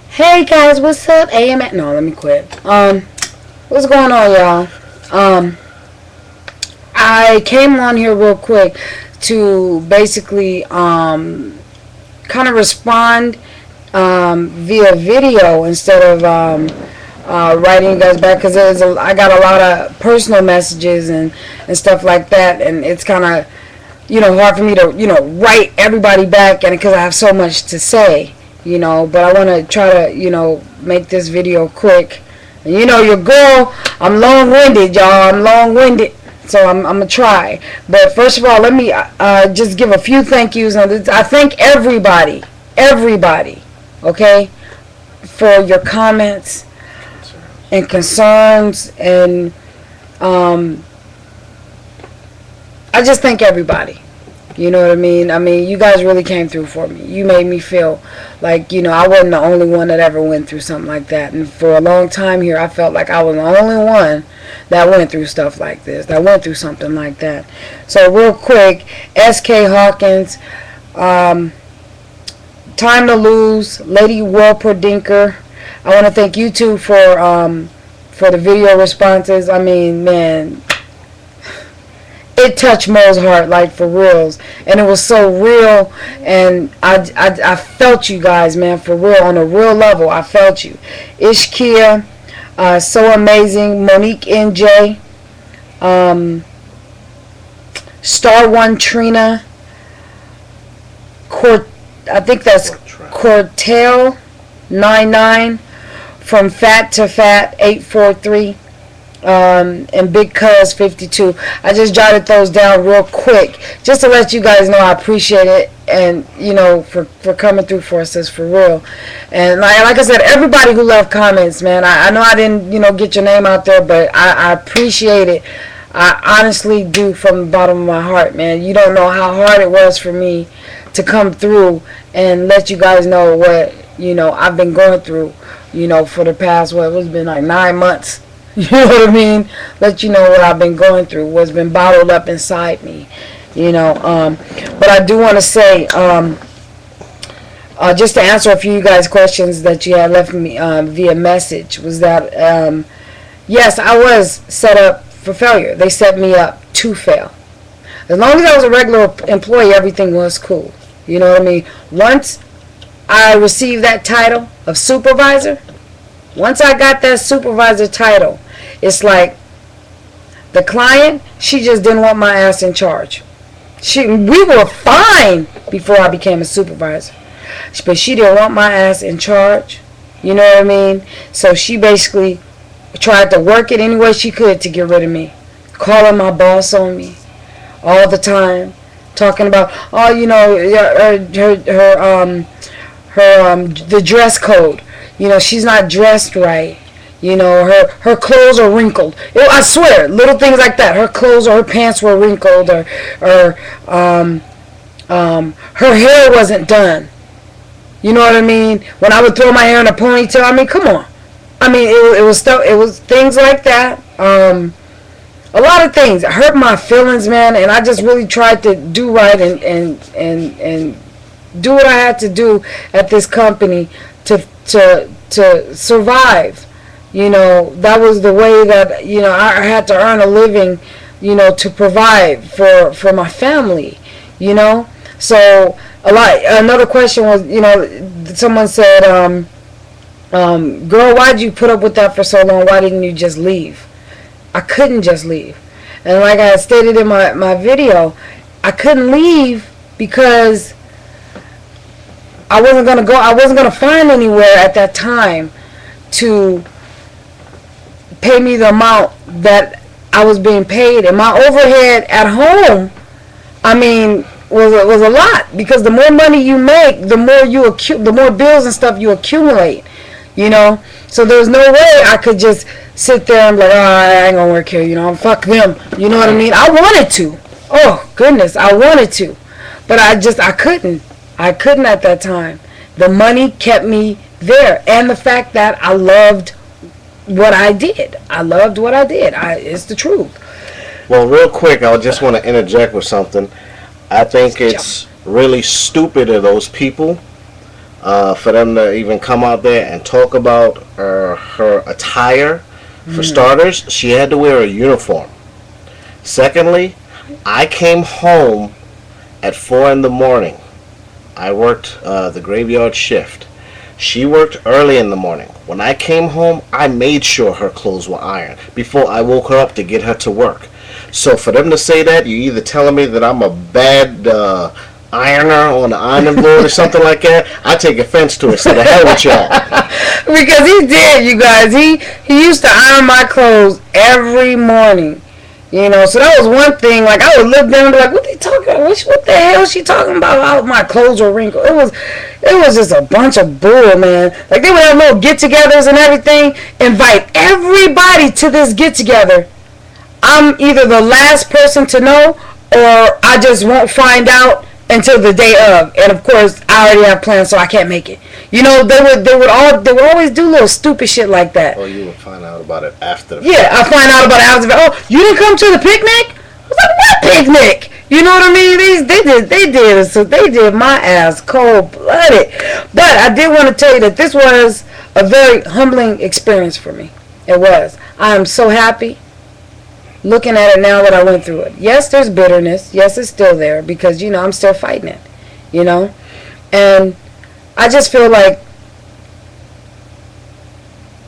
Hey guys, what's up? No, let me quit. What's going on, y'all? I came on here real quick to basically kind of respond via video instead of writing you guys back, because I got a lot of personal messages and stuff like that, and it's kind of hard for me to write everybody back, and because I have so much to say. But I want to try to, make this video quick. And your girl, I'm long-winded, y'all. I'm long-winded, so I'm going to try. But first of all, let me just give a few thank yous. I thank everybody, okay, for your comments and concerns. And I just thank everybody. You know what I mean? You guys really came through for me. You made me feel like, I wasn't the only one that ever went through something like that. And for a long time here, I felt like I was the only one that went through stuff like this, that went through something like that. So real quick, S.K. Hawkins, Time to Lose, Lady Walperdinker. I want to thank you two for the video responses. Man, it touched Mo's heart, like, for reals, and it was so real, and I felt you guys, man, for real, on a real level. I felt you. Ishkia, so amazing. Monique NJ, Star One Trina, I think that's Cortel 99, from Fat to Fat 843. And Big Cuz 52. I just jotted those down real quick just to let you guys know I appreciate it, and for coming through for us, is for real. And like I said, everybody who left comments, man, I know I didn't get your name out there, but I appreciate it. I honestly do, from the bottom of my heart, man. You don't know how hard it was for me to come through and let you guys know what I've been going through for the past, it's been like 9 months. You know what I mean? Let you know what I've been going through, what's been bottled up inside me. But I do want to say, just to answer a few of you guys' questions that you had left me via message, was that, yes, I was set up for failure. They set me up to fail. As long as I was a regular employee, everything was cool. You know what I mean? Once I received that title of supervisor, once I got that supervisor title, it's like the client, she just didn't want my ass in charge. We were fine before I became a supervisor, but she didn't want my ass in charge. You know what I mean? So she basically tried to work it any way she could to get rid of me, calling my boss on me all the time, talking about the dress code. She's not dressed right. Her clothes are wrinkled. I swear, little things like that. Her clothes or her pants were wrinkled, or her hair wasn't done. You know what I mean? When I would throw my hair in a ponytail, come on. It was things like that. A lot of things. It hurt my feelings, man, and I just really tried to do right and do what I had to do at this company to survive. That was the way that I had to earn a living, to provide for my family. So another question was, someone said, girl, why'd you put up with that for so long? Why didn't you just leave? I couldn't just leave. And like I stated in my video, I couldn't leave because I wasn't gonna find anywhere at that time to pay me the amount that I was being paid, and my overhead at home, was a lot, because the more money you make, the more bills and stuff you accumulate. So there was no way I could just sit there and be like, oh, I ain't gonna work here. Fuck them. You know what I mean? I wanted to. Oh goodness, I wanted to, but I couldn't. I couldn't at that time. The money kept me there, and the fact that I loved what I did. It's the truth. Well, real quick, I just want to interject with something. I think it's really stupid of those people for them to even come out there and talk about her attire. For starters, she had to wear a uniform. Secondly, I came home at 4 in the morning. I worked the graveyard shift. She worked early in the morning. When I came home, I made sure her clothes were ironed before I woke her up to get her to work. So for them to say that, you're either telling me that I'm a bad ironer on the ironing board or something like that, I take offense to it. So the hell with y'all. Because he did, you guys. He used to iron my clothes every morning. You know, so that was one thing. Like, I would look down and be like, what they talking about? What the hell is she talking about? How my clothes were wrinkled. It was just a bunch of bull, man. Like, they would have little get-togethers and everything. Invite everybody to this get-together. I'm either the last person to know, or I just won't find out until the day of. And of course, I already have plans, so I can't make it. You know, they would always do little stupid shit like that. Oh, you would find out about it after the Yeah, I find out about it after the Oh, you didn't come to the picnic? I was like, what picnic? You know what I mean? They did my ass cold blooded. But I did want to tell you that this was a very humbling experience for me. It was. I am so happy looking at it now that I went through it. Yes, there's bitterness. Yes, it's still there because, you know, I'm still fighting it, you know? And I just feel like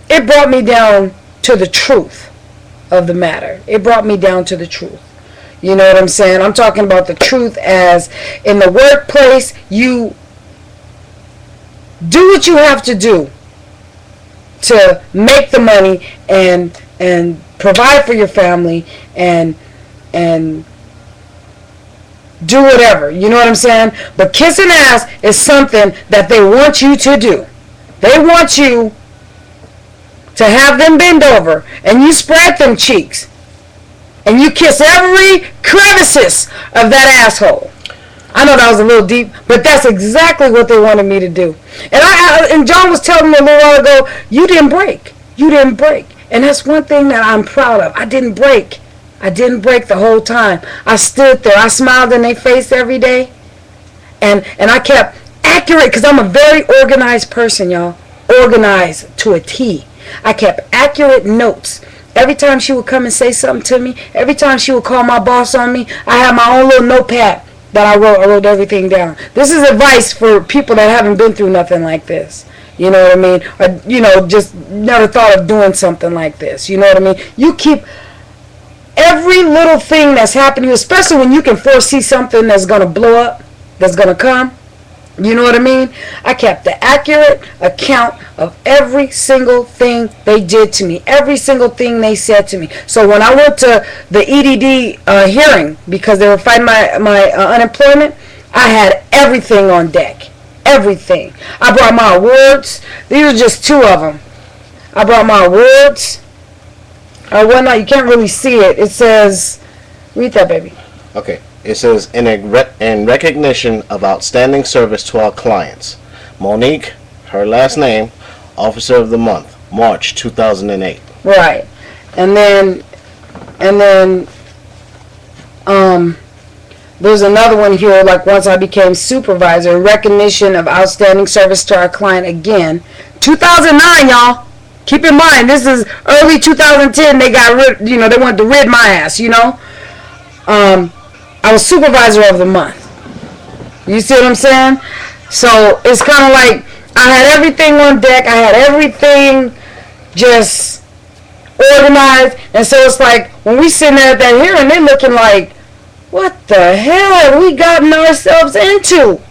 it brought me down to the truth of the matter. It brought me down to the truth. You know what I'm saying? I'm talking about the truth as in the workplace, you do what you have to do to make the money and provide for your family and do whatever. You know what I'm saying? But kissing ass is something that they want you to do. They want you to have them bend over and you spread them cheeks and you kiss every crevices of that asshole. I know that was a little deep, but that's exactly what they wanted me to do. And John was telling me a little while ago, you didn't break. You didn't break. And that's one thing that I'm proud of. I didn't break. I didn't break the whole time. I stood there. I smiled in their face every day. And I kept accurate because I'm a very organized person, y'all. Organized to a T. I kept accurate notes. Every time she would come and say something to me, every time she would call my boss on me, I had my own little notepad that I wrote everything down. This is advice for people that haven't been through nothing like this. You know what I mean? Or, you know, just never thought of doing something like this. You know what I mean? You keep every little thing that's happening to you, especially when you can foresee something that's going to blow up, that's going to come. You know what I mean? I kept the accurate account of every single thing they did to me, every single thing they said to me. So when I went to the EDD hearing, because they were fighting my unemployment, I had everything on deck. Everything. I brought my awards. These are just two of them. I brought my awards. Well, no, you can't really see it. It says, read that, baby. Okay. It says, in recognition of outstanding service to our clients, Monique, her last name, Officer of the Month, March 2008. Right. And then there's another one here, like once I became supervisor, in recognition of outstanding service to our client again. 2009, y'all. Keep in mind, this is early 2010. They got rid, you know, they wanted to rid my ass, you know. I was supervisor of the month. You see what I'm saying? So it's kind of like I had everything on deck. I had everything just organized. And so it's like when we sitting there at that hearing, they're looking like, what the hell have we gotten ourselves into?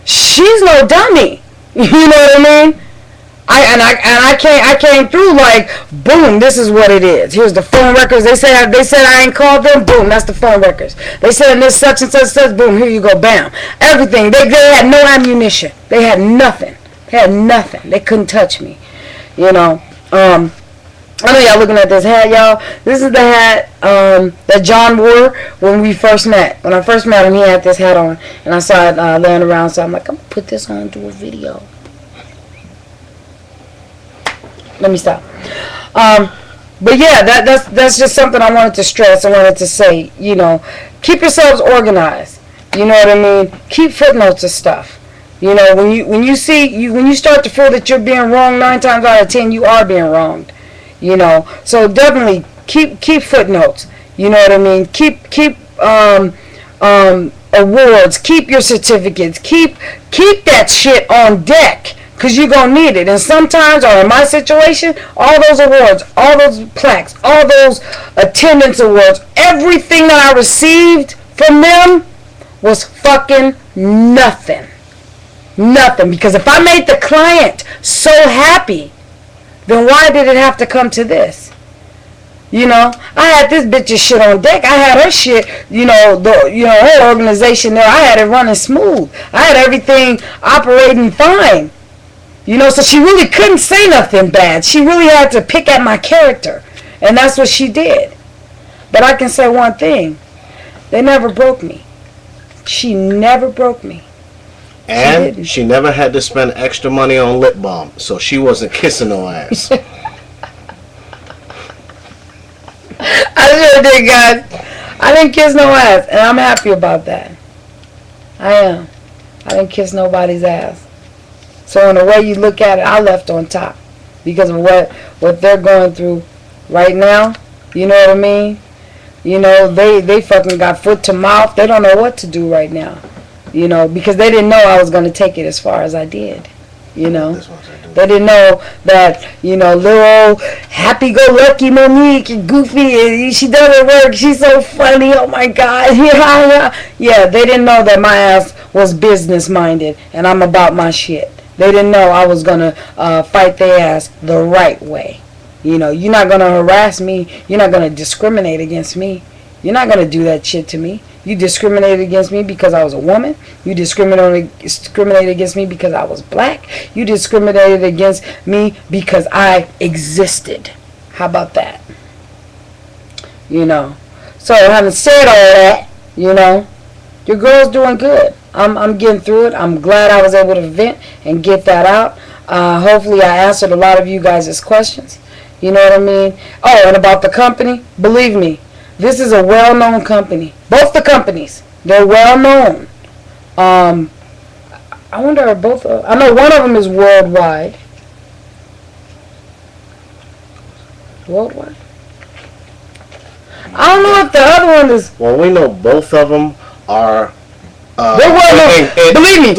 She's no dummy. You know what I mean? I came through like, boom, this is what it is. Here's the phone records. They said I ain't called them. Boom, that's the phone records. They said this such and such. Boom, here you go. Bam. Everything. They had no ammunition. They had nothing. They had nothing. They couldn't touch me. You know. I know y'all looking at this hat, y'all. This is the hat that John wore when we first met. When I first met him, he had this hat on, and I saw it laying around. So I'm like, I'm gonna put this on and do a video. Let me stop. But yeah, that's just something I wanted to stress. I wanted to say, you know, keep yourselves organized. You know what I mean? Keep footnotes of stuff. You know, when you start to feel that you're being wronged, 9 times out of 10 you are being wronged. You know, so definitely keep footnotes. You know what I mean? Keep awards. Keep your certificates. Keep that shit on deck, because you're going to need it. And sometimes, or in my situation, all those awards, all those plaques, all those attendance awards, everything that I received from them was fucking nothing. Nothing. Because if I made the client so happy, then why did it have to come to this? You know, I had this bitch's shit on deck. I had her shit, her organization there. I had it running smooth. I had everything operating fine. You know, so she really couldn't say nothing bad. She really had to pick at my character. And that's what she did. But I can say one thing. They never broke me. She never broke me. And she never had to spend extra money on lip balm, so she wasn't kissing no ass. I sure did, guys. I didn't kiss no ass, and I'm happy about that. I am. I didn't kiss nobody's ass. So in the way you look at it, I left on top because of what they're going through right now. You know what I mean? You know, they fucking got foot to mouth. They don't know what to do right now. You know, because they didn't know I was going to take it as far as I did. You know, they didn't know that, little old happy-go-lucky Monique and Goofy, she doesn't work, she's so funny, oh my God, yeah, they didn't know that my ass was business-minded, and I'm about my shit. They didn't know I was going to fight their ass the right way. You know, you're not going to harass me, you're not going to discriminate against me, you're not going to do that shit to me. You discriminated against me because I was a woman. You discriminated against me because I was black. You discriminated against me because I existed. How about that? You know. So having said all that, your girl's doing good. I'm getting through it. I'm glad I was able to vent and get that out. Hopefully I answered a lot of you guys' questions. You know what I mean? Oh, and about the company, believe me, this is a well-known company. Both the companies, they're well-known. I wonder if both of, I know one of them is worldwide. Worldwide? I don't know if the other one is... Well, we know both of them are... they're well-known. Believe me.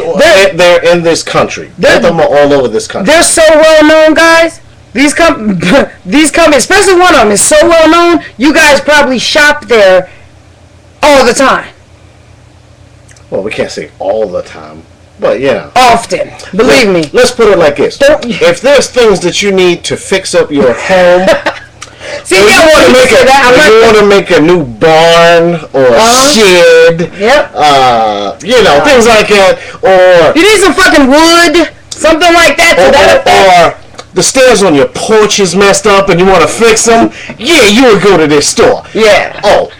They're in this country. Both of them are all over this country. They're so well-known, guys. These companies, especially one of them, is so well known. You guys probably shop there all the time. Well, we can't say all the time, but yeah, often. Believe me. Let's put it like this: if there's things that you need to fix up your home, see, you want to make a new barn or a shed, yep, things like that, or you need some fucking wood, something like that. Or the stairs on your porch is messed up and you want to fix them, yeah, you would go to this store. Yeah. Oh.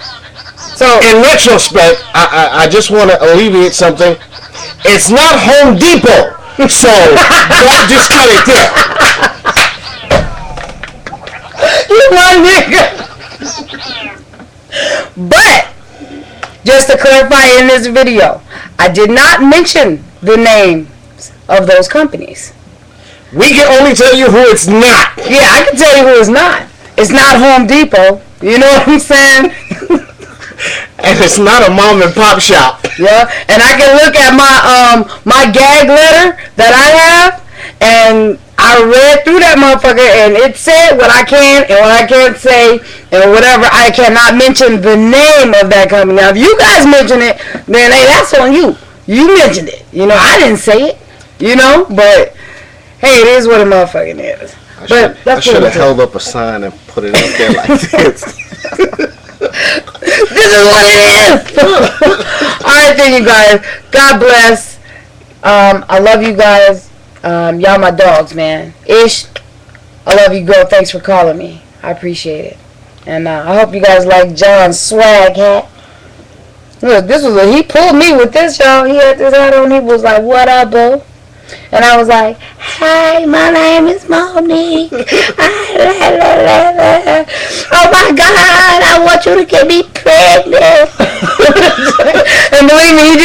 So, in retrospect, I just want to alleviate something. It's not Home Depot. So, don't discount it there. You my nigga. But, just to clarify in this video, I did not mention the names of those companies. We can only tell you who it's not. Yeah, I can tell you who it's not. It's not Home Depot. You know what I'm saying? And it's not a mom and pop shop. Yeah, and I can look at my gag letter that I have, and I read through that motherfucker, and it said what I can and what I can't say, and whatever. I cannot mention the name of that company. Now, if you guys mention it, then hey, that's on you. You mentioned it. I didn't say it. But hey, it is what a motherfucking is. I should have held up a sign and put it up there like this. This is what it is. Alright then, you guys. God bless. I love you guys. Y'all my dogs, man. Ish, I love you, girl. Thanks for calling me. I appreciate it. And I hope you guys like John's swag hat. Look, he pulled me with this, y'all. He had this hat on. He was like, what up, boo? And I was like, hi, my name is Monique. Oh my God, I want you to get me pregnant. And believe me, he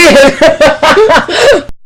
did.